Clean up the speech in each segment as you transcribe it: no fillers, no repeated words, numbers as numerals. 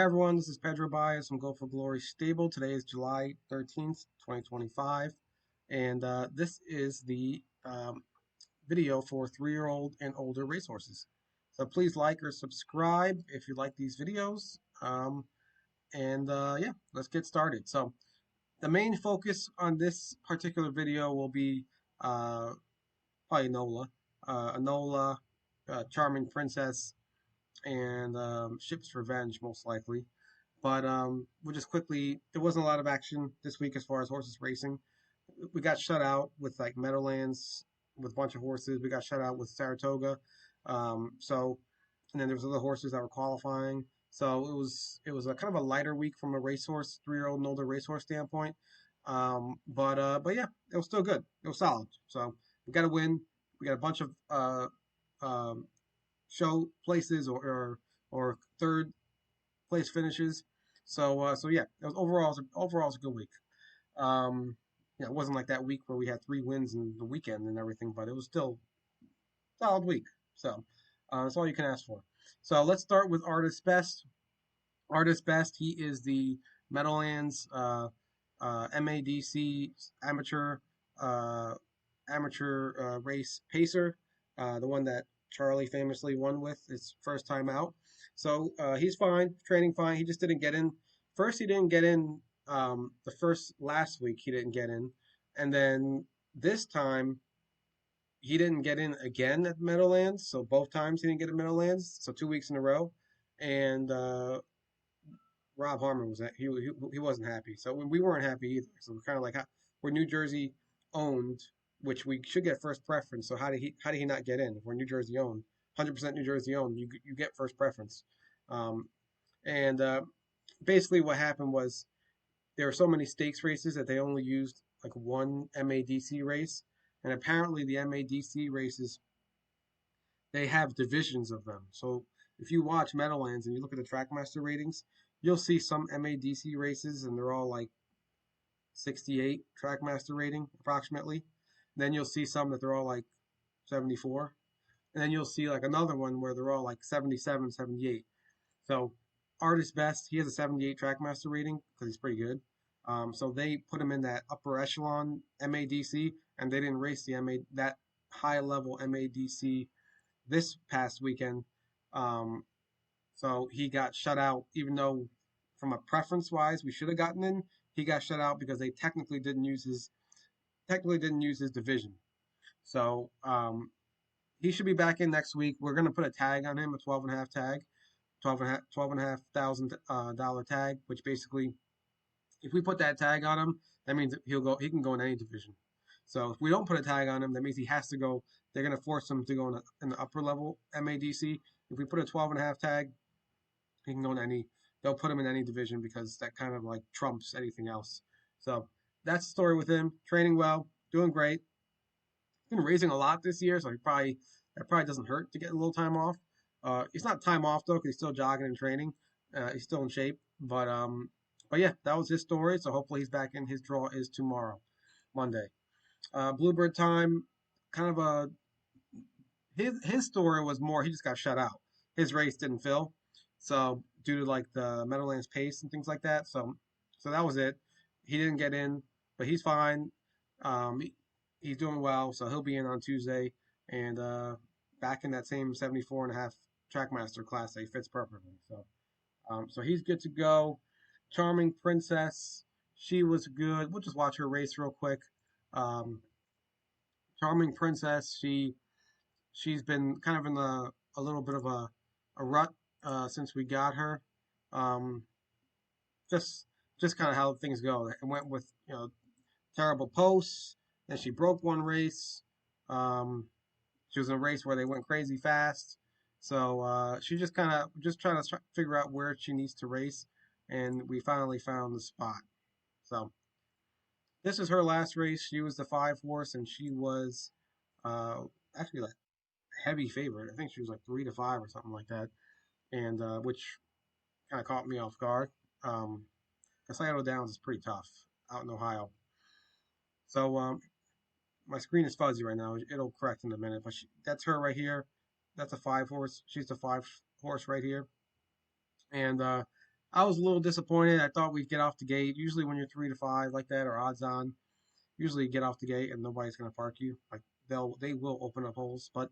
everyone, this is Pedro Baez from Go for Glory Stable. Today is July 13th, 2025, and this is the video for 3-year-old and older racehorses. So please like or subscribe if you like these videos. Yeah, let's get started. So the main focus on this particular video will be uh, probably Enola, Charming Princess, and Ship's Revenge, most likely. But we'll just quickly, there wasn't a lot of action this week as far as horses racing. We got shut out with like Meadowlands with a bunch of horses. We got shut out with Saratoga. And then there was other horses that were qualifying. So it was a kind of a lighter week from a racehorse, 3-year-old and older racehorse standpoint. But yeah, it was still good. It was solid. So we got a win. We got a bunch of um, show places or third place finishes. So yeah, it was overall it's a good week. Um, yeah, it wasn't like that week where we had 3 wins in the weekend and everything, but it was still a solid week. So that's all you can ask for. So let's start with Artist Best. Artist Best, he is the Meadowlands MADC amateur uh, race pacer, the one that Charlie famously won with his first time out. So he's fine, training fine. He just didn't get in. First, he didn't get in. The first last week he didn't get in, and then this time he didn't get in again at Meadowlands. So both times he didn't get at Meadowlands. So 2 weeks in a row, and Rob Harmon was he wasn't happy. So we weren't happy either. So we're kind of like we're New Jersey owned, which we should get first preference. So how did he not get in? If we're New Jersey owned, 100% New Jersey owned, you get first preference. Um, and Basically what happened was there were so many stakes races that they only used like one MADC race, and apparently the MADC races they have divisions of them. So if you watch Meadowlands and you look at the Trackmaster ratings, you'll see some MADC races and they're all like 68 Trackmaster rating approximately. Then you'll see some that they're all like 74. And then you'll see like another one where they're all like 77, 78. So Artist Best, he has a 78 Trackmaster rating because he's pretty good. So they put him in that upper echelon MADC, and they didn't race that high level MADC this past weekend. Um, so he got shut out, even though from a preference wise we should have gotten in. He got shut out because they technically didn't use his division. So he should be back in next week. We're gonna put a tag on him, a 12 and a half tag, 12 and a half thousand dollar tag, which basically if we put that tag on him, that means he can go in any division. So if we don't put a tag on him, that means he has to go. They're going to force him to go in the upper level MADC. If we put a 12 and a half tag, he can go in any. They'll put him in any division because that kind of like trumps anything else. So that's the story with him. Training well, doing great. Been raising a lot this year, so that probably doesn't hurt to get a little time off. It's not time off though, because he's still jogging and training. He's still in shape, but yeah, that was his story. So hopefully he's back in. His draw is tomorrow, Monday. Bluebird time, kind of a his story was more he just got shut out. His race didn't fill, so due to like the Meadowlands pace and things like that. So that was it. He didn't get in, but he's fine. He's doing well, so he'll be in on Tuesday and back in that same 74 and a half Trackmaster class that he fits perfectly. So he's good to go. Charming Princess, she was good. We'll just watch her race real quick. Um, Charming Princess, she's been kind of in a little bit of a rut since we got her. Um, just just kind of how things go. It went with terrible posts, and she broke one race. Um, she was in a race where they went crazy fast. So she just kind of just trying to figure out where she needs to race, and we finally found the spot. So this is her last race. She was the 5 horse, and she was uh, actually like heavy favorite. I think she was like 3-5 or something like that, and which kind of caught me off guard. Um, Casado Downs is pretty tough out in Ohio. So my screen is fuzzy right now. It'll correct in a minute, but that's her right here. That's a 5 horse. She's the 5 horse right here, and I was a little disappointed. I thought we'd get off the gate. Usually when you're 3 to 5 like that or odds on, usually you get off the gate and nobody's gonna park you. Like they will open up holes. But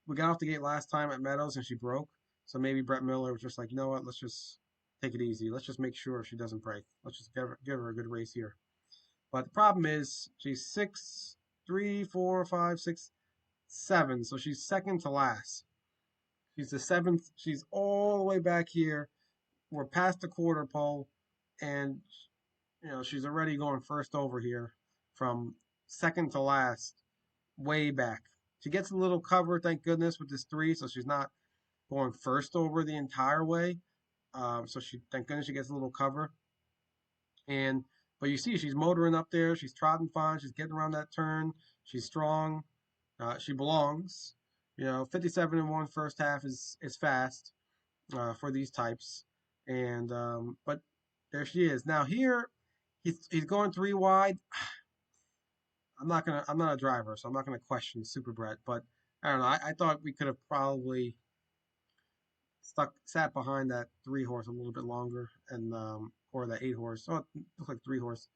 we got off the gate last time at Meadows and she broke. So maybe Brett Miller was just like, you know what, let's just take it easy. Let's just make sure she doesn't break. Let's just give her a good race here. But the problem is she's 6, 3, 4, 5, 6, 7. So she's second to last. She's the seventh. She's all the way back here. We're past the quarter pole, and she's already going first over here from second to last, way back. She gets a little cover, thank goodness, with this three, so she's not going first over the entire way. So thank goodness, she gets a little cover. And but you see, she's motoring up there. She's trotting fine. She's getting around that turn. She's strong. She belongs. 57 and one first half is fast for these types. And but there she is. Now here, he's going three wide. I'm not a driver, so I'm not gonna question Super Brett. But I don't know. I thought we could have probably sat behind that 3 horse a little bit longer, and or that 8 horse. So it looks like 3 horse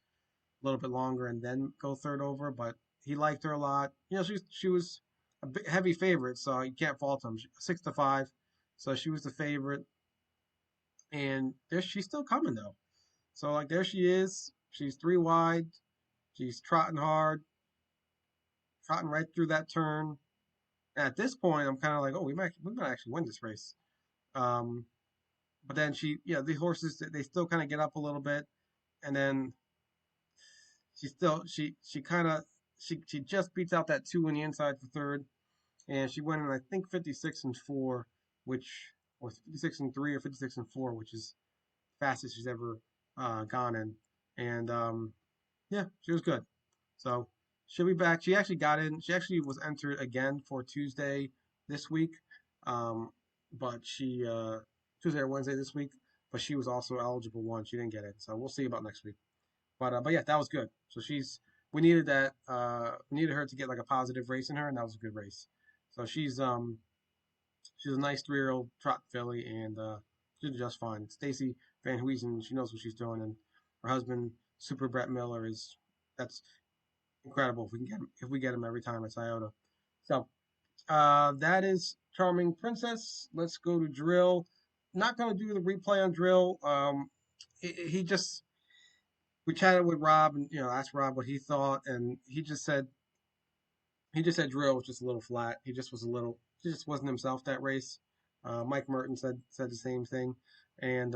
a little bit longer, and then go third over. But he liked her a lot. She was a heavy favorite, so you can't fault him. 6 to 5, so she was the favorite, and she's still coming though. So like there she is. She's three wide. She's trotting hard, trotting right through that turn. And at this point, I'm kind of like, oh, we might actually win this race. Um, but then the horses they still kind of get up a little bit, and then she kind of she just beats out that two in the inside for third, and she went in I think 56 and 4, which or 56 and 3 or 56 and 4, which is fastest she's ever gone in, and yeah, she was good. So she'll be back. She actually got in. She actually was entered again for Tuesday this week, um, but she Tuesday or Wednesday this week. But she was also eligible one. She didn't get it, so we'll see about next week. But yeah, that was good. So we needed that. We needed her to get like a positive race in her, and that was a good race. So she's a nice 3-year-old trot filly, and she did just fine. Stacy Van Huysen, she knows what she's doing, and her husband Super Brett Miller is that's incredible if we get him every time at Iota. So that is Charming Princess. Let's go to Drill. Not going to do the replay on Drill. He just we chatted with Rob and asked Rob what he thought, and he just said Drill was just a little flat. He just wasn't himself that race. Mike Merton said the same thing, and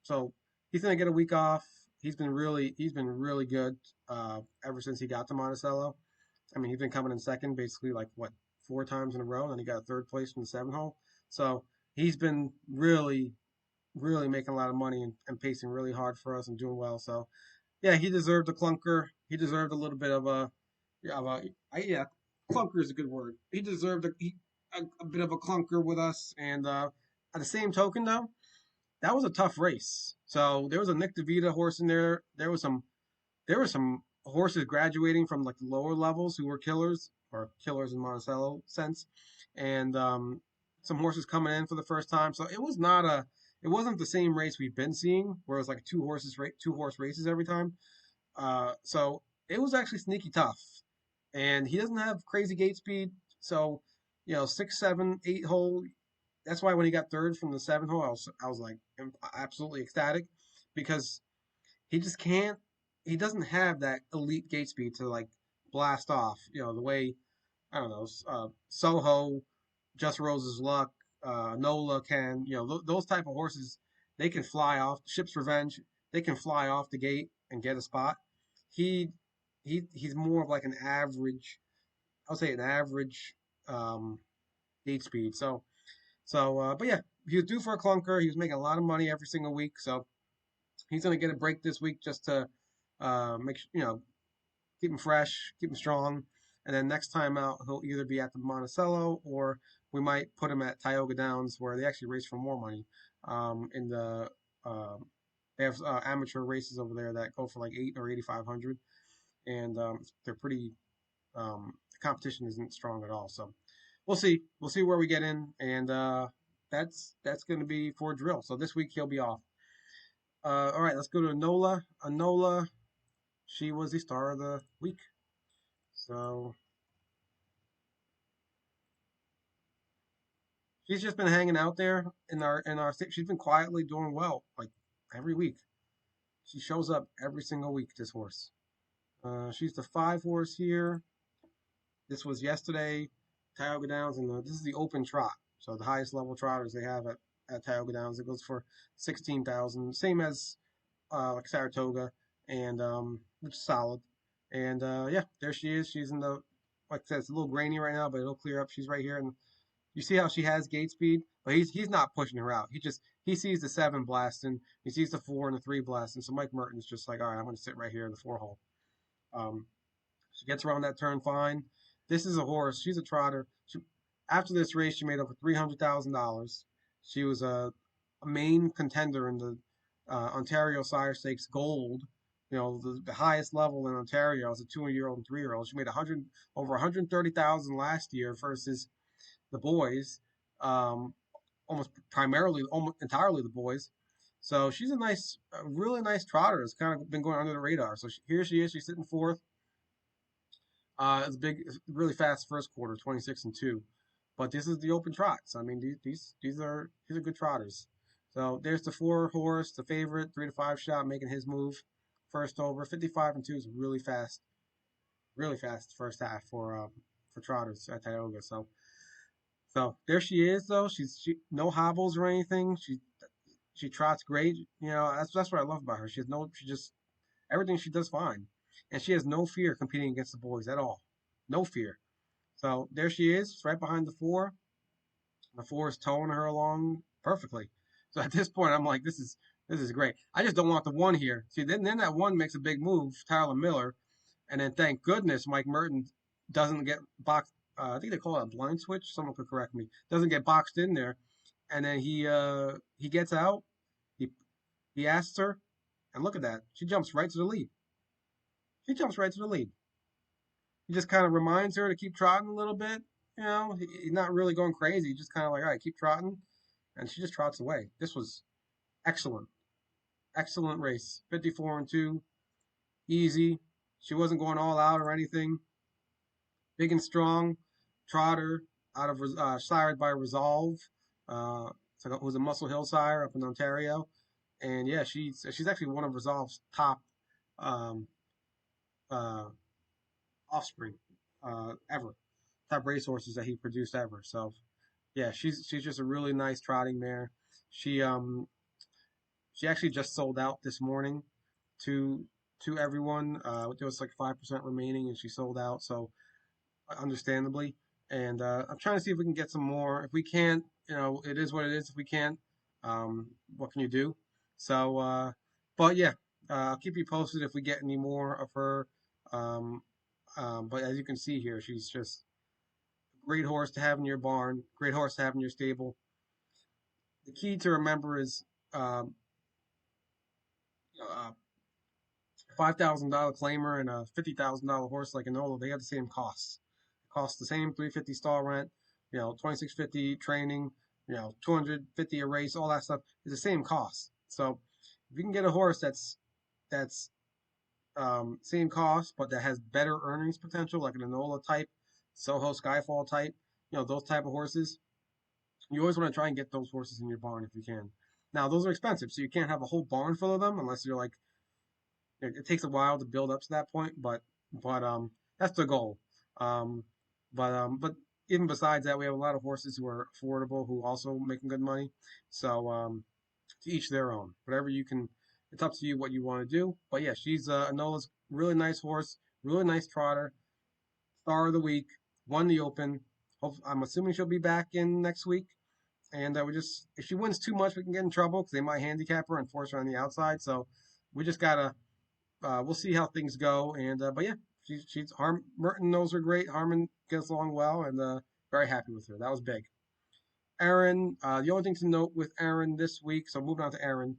so he's gonna get a week off. He's been really good ever since he got to Monticello. I mean, he's been coming in second basically like what 4 times in a row, and he got a third place from the 7 hole. So he's been really making a lot of money and pacing really hard for us and doing well. So yeah, he deserved a clunker. He deserved a little bit of a yeah, yeah, clunker is a good word. He deserved a bit of a clunker with us. And at the same token, though, that was a tough race. So there was a Nick DeVita horse in there. There were some horses graduating from like the lower levels who were killers or killers in Monticello sense, and some horses coming in for the first time. So it wasn't the same race we've been seeing, where it was like 2 horse races every time. So it was actually sneaky tough, and he doesn't have crazy gate speed. So 6, 7, 8 hole. That's why when he got third from the 7 hole, I was like absolutely ecstatic because he just can't. He doesn't have that elite gate speed to like blast off. The way I don't know Soho, Just Rose's Luck, Nola can. Those type of horses. They can fly off. Ship's Revenge. They can fly off the gate and get a spot. He he's more of like an average. I'll say an average um, gate speed. But yeah, he was due for a clunker. He was making a lot of money every single week. So he's going to get a break this week just to make keep him fresh, keep him strong, and then next time out he'll either be at the Monticello or we might put him at Tioga Downs where they actually race for more money. In the They have amateur races over there that go for like 8 or 8,500, and they're pretty. The competition isn't strong at all, so we'll see. We'll see where we get in, and that's going to be for Drill. So this week he'll be off. All right, let's go to Anola. Anola, she was the star of the week. So she's just been hanging out there in our state. She's been quietly doing well, like every week. She shows up every single week. This horse. She's the 5 horse here. This was yesterday, Tioga Downs, and this is the open trot. So the highest level trotters they have at Tioga Downs. It goes for 16,000, same as like Saratoga, and which is solid. And yeah, there she is. She's in the, like I said, it's a little grainy right now, but it'll clear up. She's right here, and you see how she has gate speed, but he's not pushing her out. He sees the 7 blasting, he sees the 4 and the 3 blasting. So Mike Merton's just like, all right, I'm going to sit right here in the 4 hole. Um, she gets around that turn fine. This is a horse. She's a trotter. After this race, she made over $300,000. She was a main contender in the Ontario Sire Stakes Gold. You know, the highest level in Ontario as a 2-year-old and 3-year-old. She made 100 over 130,000 last year versus the boys, um, almost entirely the boys. So she's a really nice trotter. It's kind of been going under the radar. So here she is. She's sitting fourth. It's really fast first quarter, 26-2. But this is the open trots. I mean, these are good trotters. So there's the 4 horse, the favorite, 3 to 5 shot, making his move. First over, 55-2 is really fast first half for trotters at Tioga. So there she is though. She no hobbles or anything. She trots great. You know, that's what I love about her. She just everything she does fine. And she has no fear competing against the boys at all. No fear. So there she is, right behind the 4. The 4 is towing her along perfectly. So at this point, I'm like, this is great. I just don't want the 1 here. See, then that 1 makes a big move, Tyler Miller, and then thank goodness Mike Merton doesn't get boxed. I think they call it a blind switch. Someone could correct me. Doesn't get boxed in there, and then he gets out. He he asks her, and look at that. She jumps right to the lead. She jumps right to the lead. He just kind of reminds her to keep trotting a little bit. You know, he's not really going crazy. He's just kind of like, all right, keep trotting, and she just trots away. This was excellent, excellent race. 54-2, easy. She wasn't going all out or anything. Big and strong, trotter out of sired by Resolve. So it was a Muscle Hill sire up in Ontario, and yeah, she's actually one of Resolve's top um, uh, offspring ever, top racehorses that he produced ever. So yeah, she's just a really nice trotting mare. She um she actually just sold out this morning to to everyone. There was like 5% remaining, and she sold out. So understandably, and I'm trying to see if we can get some more. If we can't, you know, it is what it is. If we can't, what can you do? So, but yeah, I'll keep you posted if we get any more of her. Um, but as you can see here, she's just a great horse to have in your barn, great horse to have in your stable. The key to remember is um, uh, $5,000 claimer and a $50,000 horse like Enola, they have the same costs. It costs the same 350 stall rent, 2650 training, 250 a race, all that stuff is the same cost. So if you can get a horse that's same cost but that has better earnings potential, like an Enola type, Soho Skyfall type, those type of horses, you always want to try and get those horses in your barn if you can. Now those are expensive, so you can't have a whole barn full of them unless you're like it takes a while to build up to that point, but that's the goal. Um, but even besides that, we have a lot of horses who are affordable who also making good money. So to each their own. Whatever you can, it's up to you what you want to do. But yeah, she's Anola's really nice horse, really nice trotter, star of the week, won the Open. I'm assuming she'll be back in next week. And we just, if she wins too much, we can get in trouble because they might handicap her and force her on the outside. So we just gotta we'll see how things go. And but yeah, she's Merton knows her great. Harmon gets along well, and very happy with her. That was big. Erin, the only thing to note with Erin this week, so moving on to Erin,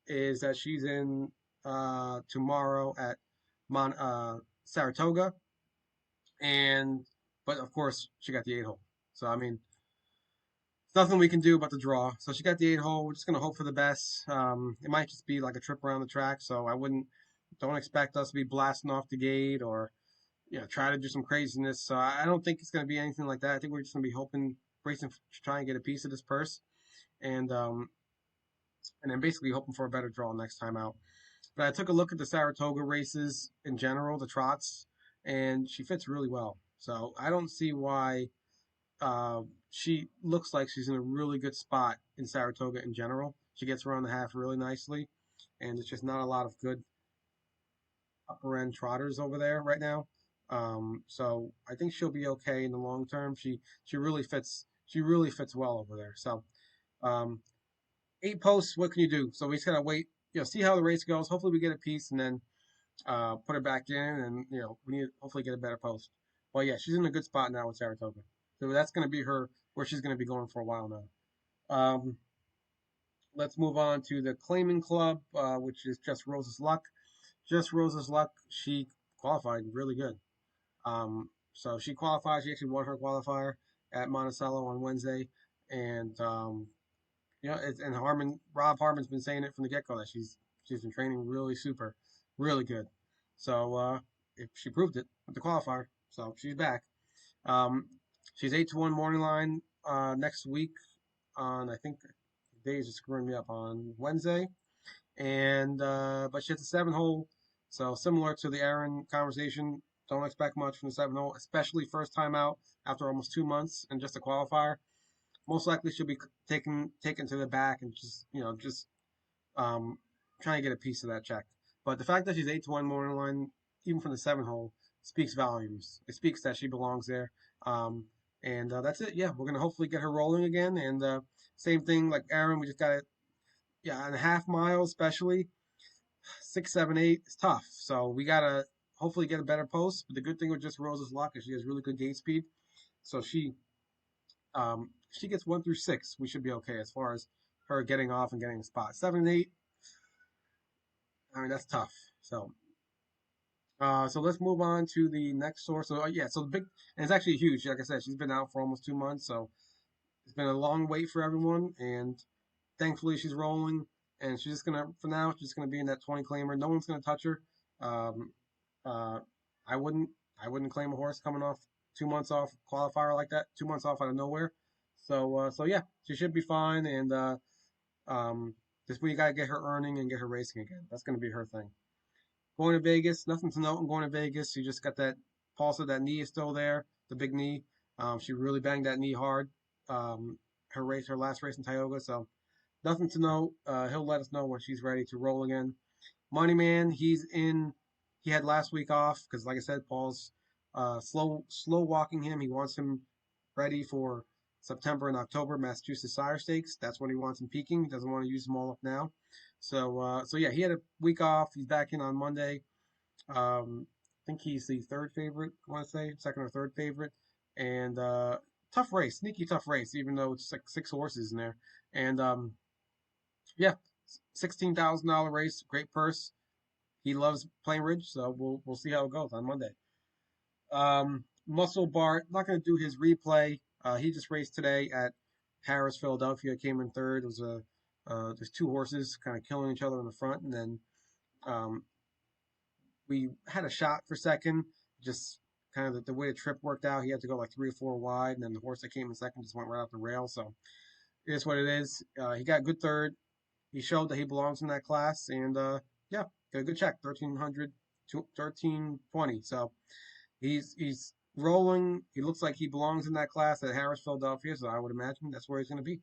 is that she's in tomorrow at Saratoga, and but of course she got the 8 hole. So I mean, nothing we can do about the draw. So she got the 8 hole. We're just gonna hope for the best. It might just be like a trip around the track, so I wouldn't don't expect us to be blasting off the gate or try to do some craziness. So I don't think it's gonna be anything like that. I think we're just gonna be hoping, racing to try and get a piece of this purse, and um, and then basically hoping for a better draw next time out. But I took a look at the Saratoga races in general, the trots, and she fits really well. So I don't see why uh, she looks like she's in a really good spot in Saratoga in general. She gets around the half really nicely, and it's just not a lot of good upper end trotters over there right now. So I think she'll be okay in the long term. She really fits. She really fits well over there. So um, 8 posts. What can you do? So we just gotta wait. See how the race goes. Hopefully we get a piece and then put her back in, and we need to hopefully get a better post. But yeah, she's in a good spot now with Saratoga. So that's gonna be her where she's gonna be going for a while now. Let's move on to the Claiming Club, which is Just Rose's Luck. Just Rose's Luck, she qualified really good. So she qualified. She actually won her qualifier at Monticello on Wednesday, and and Rob Harmon's been saying it from the get go that she's been training really super, really good. So if she proved it with the qualifier, so she's back. Um, she's 8-1 morning line next week on I think the days are screwing me up on Wednesday, and but she has a 7 hole, so similar to the Aaron conversation. Don't expect much from the 7 hole, especially first time out after almost 2 months and just a qualifier. Most likely she'll be taken to the back and just um, trying to get a piece of that check. But the fact that she's 8-1 morning line, even from the 7 hole, speaks volumes. It speaks that she belongs there. And that's it. Yeah, we're gonna hopefully get her rolling again. And same thing like Aaron, we just got it. Yeah, and a half mile especially 6, 7, 8 is tough. So we gotta hopefully get a better post. But the good thing with Just Rose's luck is she has really good gate speed. So she gets 1 through 6, we should be okay as far as her getting off and getting a spot. 7 and 8, I mean that's tough. So let's move on to the next source. So yeah, so the big and it's actually huge. Like I said, she's been out for almost 2 months, so it's been a long wait for everyone. And thankfully, she's rolling, and she's just gonna for now she's gonna be in that 20 claimer. No one's gonna touch her. Um, uh, I wouldn't I wouldn't claim a horse coming off 2 months off qualifier like that. 2 months off out of nowhere. So yeah, she should be fine. And um, this we gotta get her earning and get her racing again. That's gonna be her thing. Going to Vegas, nothing to note in going to Vegas. She just got that pulse of that knee is still there, the big knee. She really banged that knee hard. Her last race in Tioga, so nothing to note. He'll let us know when she's ready to roll again. Money Man, he's in. He had last week off because, like I said, Paul's slow walking him. He wants him ready for September and October Massachusetts Sire Stakes. That's when he wants him peaking. He doesn't want to use them all up now. So yeah, he had a week off. He's back in on Monday. I think he's the third favorite. I want to say second or third favorite, and tough race, sneaky tough race, even though it's like 6 horses in there. And yeah, $16,000 race, great purse. He loves Plainridge, so we'll see how it goes on Monday. Muscle Bart, not going to do his replay. He just raced today at Harris, Philadelphia. Came in third. It was there's 2 horses kind of killing each other in the front, and then um, we had a shot for second. Just kind of the way the trip worked out, he had to go like 3 or 4 wide, and then the horse that came in second just went right off the rail. So it is what it is. He got a good third. He showed that he belongs in that class, and yeah, got a good check, 1,300 to 1,320. So he's rolling. He looks like he belongs in that class at Harris, Philadelphia. So I would imagine that's where he's going to be.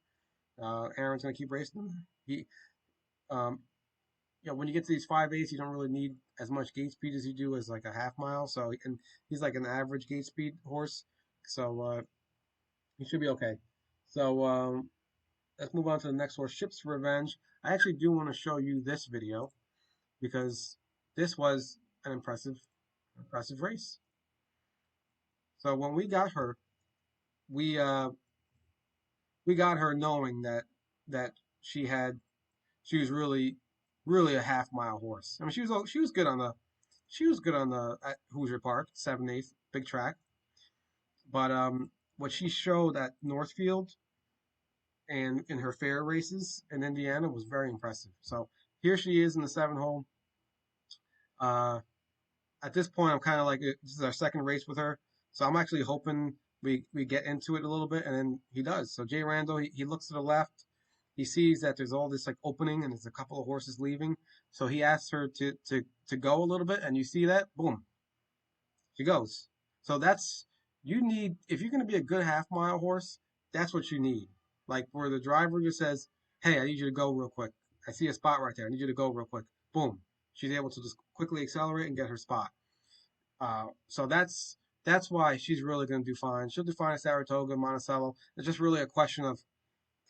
Aaron's going to keep racing him. Um, when you get to these 5/8, you don't really need as much gate speed as you do as like a half mile. So and he's like an average gate speed horse. So he should be okay. So let's move on to the next horse, Ships Revenge. I actually do want to show you this video because this was an impressive race. So when we uh we got her knowing that she had she was really a half mile horse. I mean she was good on the at Hoosier Park, 7/8, big track. But what she showed at Northfield and in her fair races in Indiana was very impressive. So here she is in the 7 hole. Uh, at this point, I'm kind of like this is our second race with her, so I'm actually hoping we get into it a little bit, and then he does. So Jay Randall, he looks to the left, he sees that there's all this like opening, and there's a couple of horses leaving, so he asks her to go a little bit, and you see that, boom, she goes. So that's you need if you're going to be a good half-mile horse, that's what you need. Like where the driver just says, "Hey, I need you to go real quick. I see a spot right there. I need you to go real quick." Boom. She's able to just quickly accelerate and get her spot. So that's why she's really going to do fine. She'll do fine at Saratoga, Monticello. It's just really a question of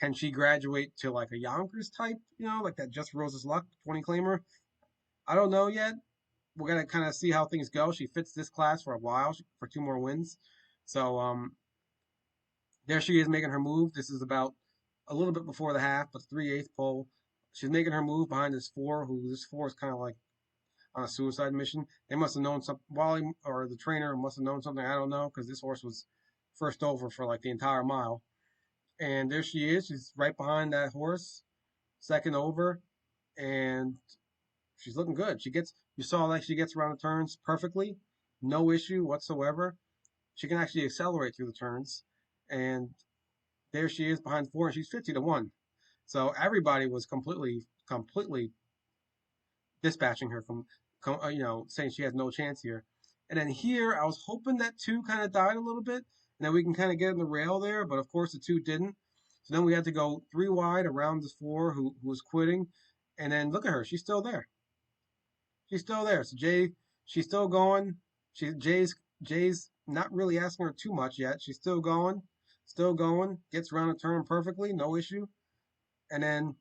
can she graduate to like a Yonkers type, like that Just Rose's Luck 20 claimer. I don't know yet. We're gonna kind of see how things go. She fits this class for a while for 2 more wins. So there she is making her move. This is about a little bit before the half, but 3/8 pole. She's making her move behind this four, who this four is kind of like on a suicide mission. They must have known something. Wally or the trainer must have known something. I don't know because this horse was first over for like the entire mile. And there she is. She's right behind that horse, second over, and she's looking good. You saw like she gets around the turns perfectly, no issue whatsoever. She can actually accelerate through the turns, and there she is behind four, and she's 50-1. So everybody was completely dispatching her from, saying she has no chance here. And then here, I was hoping that two kind of died a little bit, and then we can kind of get in the rail there. But of course, the two didn't. So then we had to go three wide around the four who was quitting, and then look at her, she's still there. She's still there. So she's still going. Jay's not really asking her too much yet. She's still going, still going. Gets around the turn perfectly, no issue. And then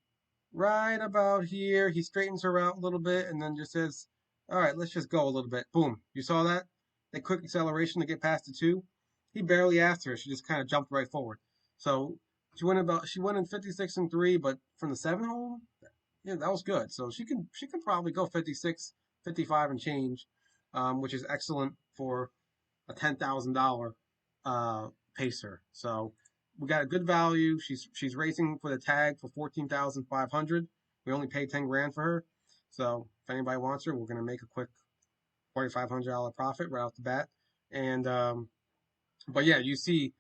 right about here, he straightens her out a little bit, and then just says, "All right, let's just go a little bit." Boom. You saw that? The quick acceleration to get past the two. He barely asked her. She just kind of jumped right forward. So she went in 56-3, but from the 7 hole, yeah, that was good. So she can probably go 56, 55 and change, which is excellent for a $10,000 uh, pacer. So we got a good value. She's racing for the tag for 14,500. We only paid 10 grand for her. So if anybody wants her, we're gonna make a quick $4,500 profit right off the bat. And but yeah, you see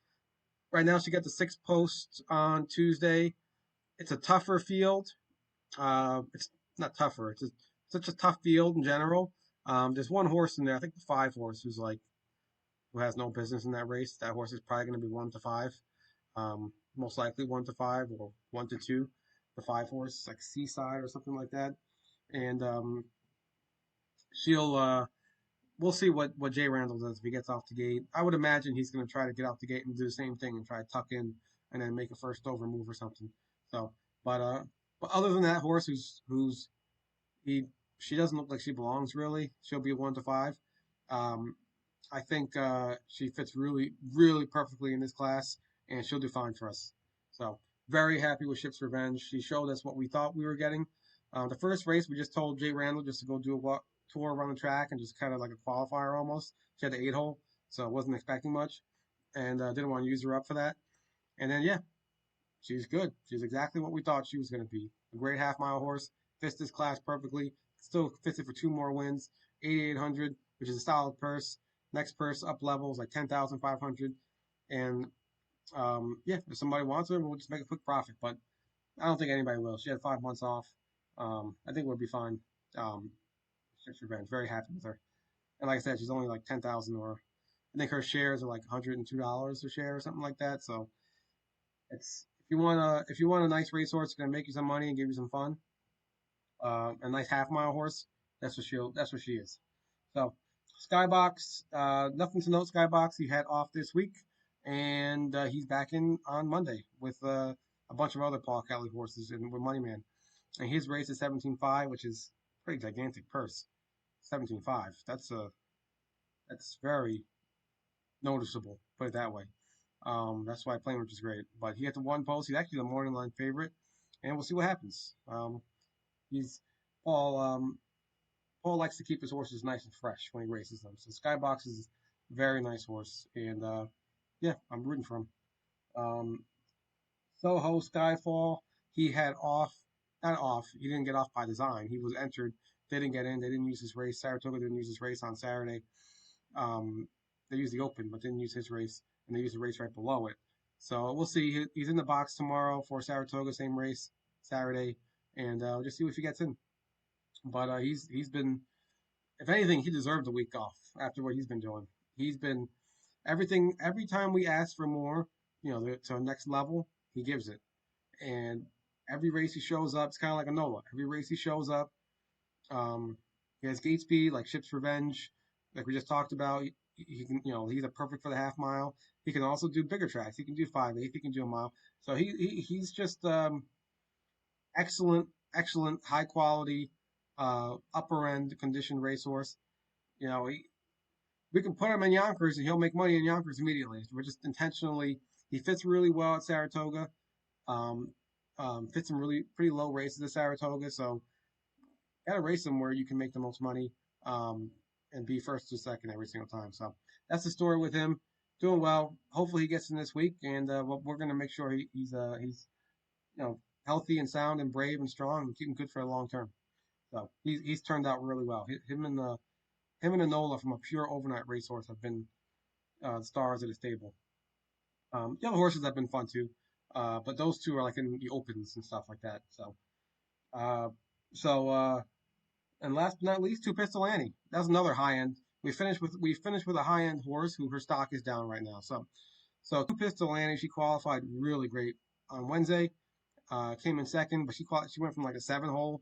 right now she got the 6 posts on Tuesday. It's a tougher field. It's not tougher. Such a tough field in general. There's one horse in there, I think the 5 horse, who has no business in that race. That horse is probably going to be 1-5, most likely 1-5 or 1-2. The 5 horse, like Seaside or something like that, and she'll we'll see what Jay Randall does if he gets off the gate. I would imagine he's going to try to get off the gate and do the same thing and try to tuck in and then make a first over move or something. So, but uh, but other than that horse, who's he she doesn't look like she belongs really. She'll be 1-5. Um, I think she fits really, really perfectly in this class, and she'll do fine for us. So very happy with Ship's Revenge. She showed us what we thought we were getting. The first race, we just told Jay Randall just to go do a tour around the track and just kind of like a qualifier almost. She had the 8 hole, so I wasn't expecting much, and didn't want to use her up for that. And then yeah, she's good. She's exactly what we thought she was going to be. A great half-mile horse. Fits this class perfectly. Still fits it for 2 more wins. 8,800, which is a solid purse. Next purse up levels like 10,500. And yeah, if somebody wants her, we'll just make a quick profit. But I don't think anybody will. She had 5 months off. I think we'll be fine. Um, Revenge. Very happy with her. And like I said, she's only like 10,000, or I think her shares are like $102 a share or something like that. So it's if you want a nice racehorse, it's gonna make you some money and give you some fun. A nice half-mile horse. That's what she is. So Skybox, nothing to note. Skybox, he had off this week, and he's back in on Monday with a bunch of other Paul Kelly horses and with Moneyman. And his race is 17.5, which is pretty gigantic purse. 17.5. That's very noticeable. Put it that way. That's why Plainridge is great. But he had the 1 post. He's actually the morning line favorite, and we'll see what happens. He's Paul. Paul likes to keep his horses nice and fresh when he races them. So Skybox is a very nice horse, and yeah, I'm rooting for him. Um, Soho Skyfall, he had off, not off, he didn't get off by design. He was entered, they didn't get in, they didn't use his race. Saratoga didn't use his race on Saturday. Um, they used the Open, but didn't use his race, and they used the race right below it. So we'll see. He's in the box tomorrow for Saratoga, same race Saturday, and we'll just see if he gets in. But he's been, if anything, he deserved a week off after what he's been doing. He's been everything. Every time we ask for more, to the next level, he gives it. And every race he shows up, it's kind of like a Nola. Every race he shows up, um, he has gate speed like Ship's Revenge, like we just talked about. He can, he's a perfect for the half mile. He can also do bigger tracks. He can do 5/8. He can do a mile. So he's just excellent, excellent, high quality, upper end conditioned racehorse. You know, we can put him in Yonkers and he'll make money in Yonkers immediately. We're just intentionally. He fits really well at Saratoga. Um, fits in really pretty low races at Saratoga. So gotta race him where you can make the most money, and be first or second every single time. So that's the story with him. Doing well. Hopefully he gets in this week, and we're gonna make sure he's healthy and sound and brave and strong and keep him good for the long term. So he's turned out really well. Him and Enola from a pure overnight racehorse have been stars of the stable. The other horses have been fun too, but those two are like in the opens and stuff like that. Uh, so and last but not least, Two Pistol Annie. That's another high end. We finished with a high end horse who her stock is down right now. So Two Pistol Annie, she qualified really great on Wednesday. Came in second, but she went from like a 7 hole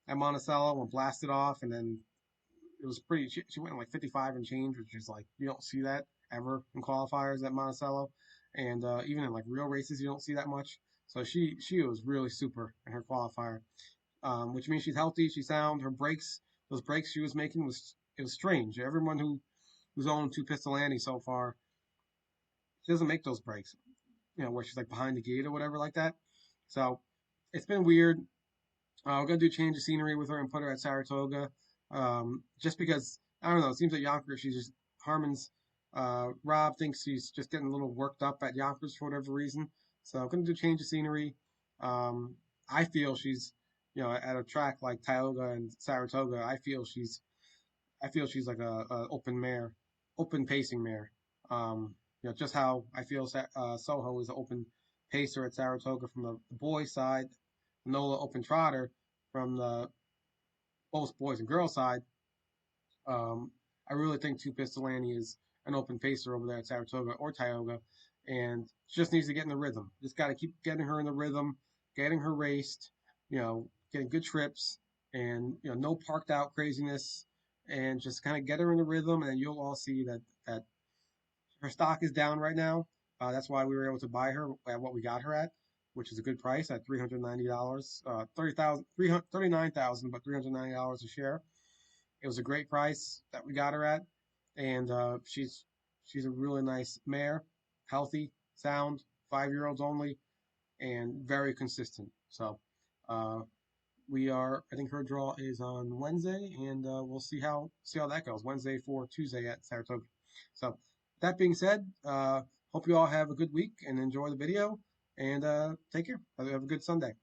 at Monticello and blasted off, and then it was pretty. She went like 55 and change, which is like you don't see that ever in qualifiers at Monticello, and even in like real races you don't see that much. So she was really super in her qualifier, which means she's healthy, she's sound. Her brakes, those brakes she was making it was strange. Everyone who's owned Two Pistol Annie so far, she doesn't make those brakes. Where she's like behind the gate or whatever like that. So it's been weird. We're gonna do change of scenery with her and put her at Saratoga, just because I don't know. It seems like Yonkers, she's just Harmon's. Rob thinks she's just getting a little worked up at Yonkers for whatever reason. So I'm gonna do change of scenery. Um, I feel she's, at a track like Tioga and Saratoga. I feel she's like a open mare, open pacing mare. Just how I feel Soho is an open pacer at Saratoga from the boys' side, Nola open trotter from the both boys and girls side. Um, I really think Two Pistol Annie is an open pacer over there at Saratoga or Tioga, and she just needs to get in the rhythm. Just got to keep getting her in the rhythm, getting her raced, getting good trips, and no parked out craziness, and just kind of get her in the rhythm, and you'll all see that her stock is down right now. That's why we were able to buy her at what we got her at, which is a good price at $390, 30,000, 39,000, but $390 a share. It was a great price that we got her at, and she's a really nice mare, healthy, sound, 5 year olds only, and very consistent. So uh, we are. I think her draw is on Wednesday, and we'll see how that goes. Wednesday for Tuesday at Saratoga. So that being said, hope you all have a good week and enjoy the video, and take care. Have a good Sunday.